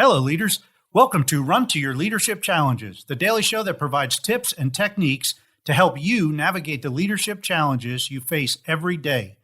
Hello, leaders. Welcome to Run to Your Leadership Challenges, the daily show that provides tips and techniques to help you navigate the leadership challenges you face every day.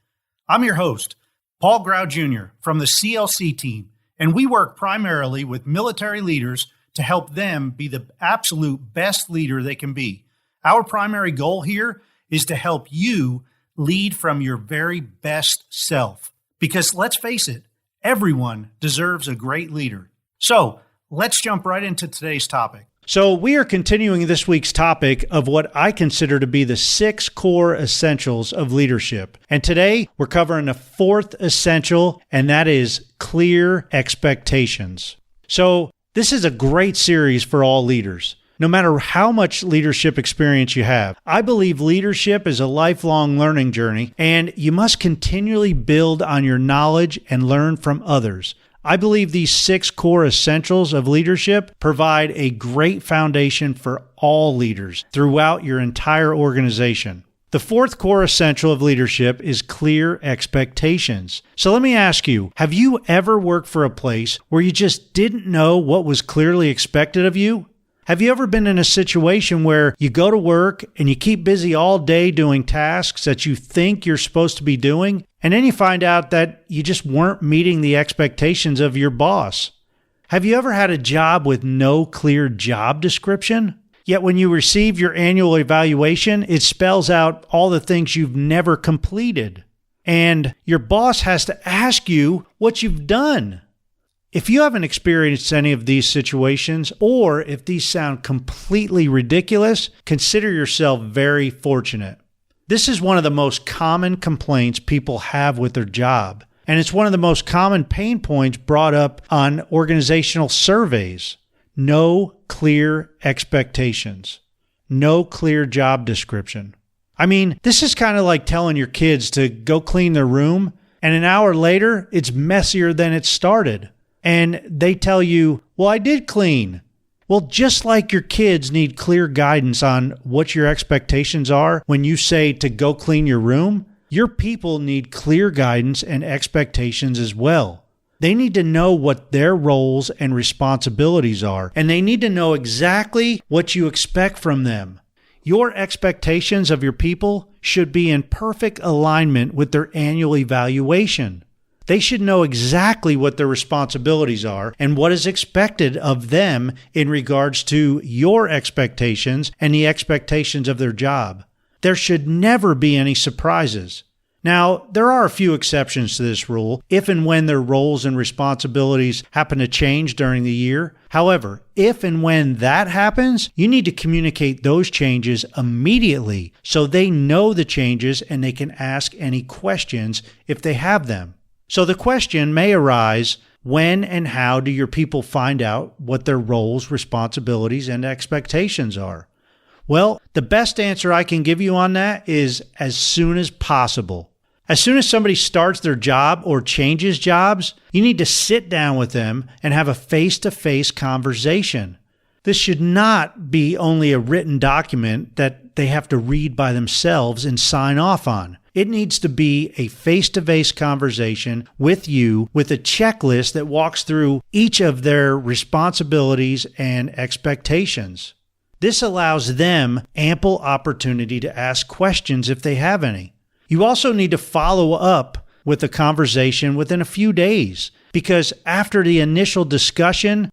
I'm your host, Paul Grau Jr. from the CLC Team, and we work primarily with military leaders to help them be the absolute best leader they can be. Our primary goal here is to help you lead from your very best self. Because let's face it, everyone deserves a great leader. So let's jump right into today's topic. So we are continuing this week's topic of what I consider to be the 6 core essentials of leadership. And today we're covering the 4th essential, and that is clear expectations. So this is a great series for all leaders. No matter how much leadership experience you have, I believe leadership is a lifelong learning journey, and you must continually build on your knowledge and learn from others. I believe these 6 core essentials of leadership provide a great foundation for all leaders throughout your entire organization. The 4th core essential of leadership is clear expectations. So let me ask you, have you ever worked for a place where you just didn't know what was clearly expected of you? Have you ever been in a situation where you go to work and you keep busy all day doing tasks that you think you're supposed to be doing, and then you find out that you just weren't meeting the expectations of your boss? Have you ever had a job with no clear job description? Yet when you receive your annual evaluation, it spells out all the things you've never completed, and your boss has to ask you what you've done. If you haven't experienced any of these situations, or if these sound completely ridiculous, consider yourself very fortunate. This is one of the most common complaints people have with their job, and it's one of the most common pain points brought up on organizational surveys. No clear expectations. No clear job description. I mean, this is kind of like telling your kids to go clean their room, and an hour later, it's messier than it started. And they tell you, well, I did clean. Well, just like your kids need clear guidance on what your expectations are when you say to go clean your room, your people need clear guidance and expectations as well. They need to know what their roles and responsibilities are, and they need to know exactly what you expect from them. Your expectations of your people should be in perfect alignment with their annual evaluation. They should know exactly what their responsibilities are and what is expected of them in regards to your expectations and the expectations of their job. There should never be any surprises. Now, there are a few exceptions to this rule if and when their roles and responsibilities happen to change during the year. However, if and when that happens, you need to communicate those changes immediately so they know the changes and they can ask any questions if they have them. So the question may arise, when and how do your people find out what their roles, responsibilities, and expectations are? Well, the best answer I can give you on that is as soon as possible. As soon as somebody starts their job or changes jobs, you need to sit down with them and have a face-to-face conversation. This should not be only a written document that they have to read by themselves and sign off on. It needs to be a face-to-face conversation with you with a checklist that walks through each of their responsibilities and expectations. This allows them ample opportunity to ask questions if they have any. You also need to follow up with a conversation within a few days, because after the initial discussion,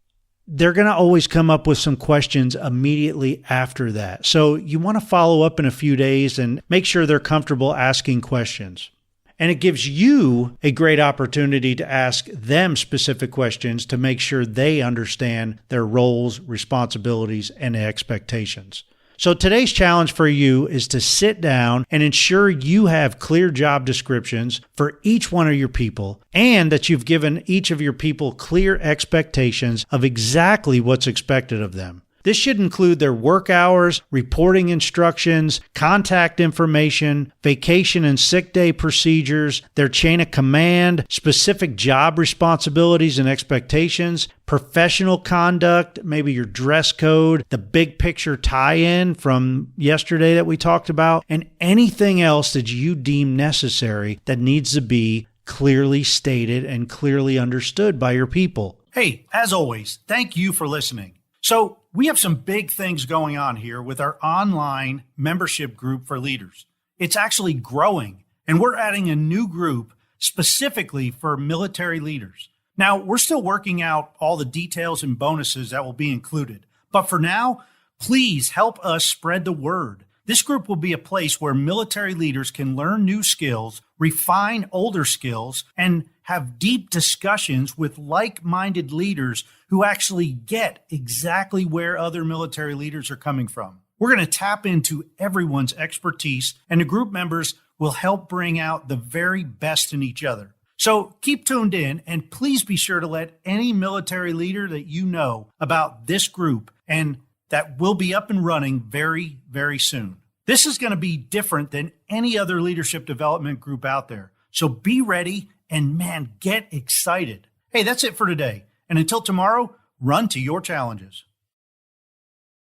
they're going to always come up with some questions immediately after that. So you want to follow up in a few days and make sure they're comfortable asking questions. And it gives you a great opportunity to ask them specific questions to make sure they understand their roles, responsibilities, and expectations. So today's challenge for you is to sit down and ensure you have clear job descriptions for each one of your people, and that you've given each of your people clear expectations of exactly what's expected of them. This should include their work hours, reporting instructions, contact information, vacation and sick day procedures, their chain of command, specific job responsibilities and expectations, professional conduct, maybe your dress code, the big picture tie-in from yesterday that we talked about, and anything else that you deem necessary that needs to be clearly stated and clearly understood by your people. Hey, as always, thank you for listening. So, we have some big things going on here with our online membership group for leaders. It's actually growing, and we're adding a new group specifically for military leaders. Now, we're still working out all the details and bonuses that will be included. But for now, please help us spread the word. This group will be a place where military leaders can learn new skills, refine older skills, and have deep discussions with like-minded leaders who actually get exactly where other military leaders are coming from. We're going to tap into everyone's expertise, and the group members will help bring out the very best in each other. So keep tuned in, and please be sure to let any military leader that you know about this group, and that will be up and running very, very soon. This is going to be different than any other leadership development group out there. So be ready and, man, get excited. Hey, that's it for today. And until tomorrow, run to your challenges.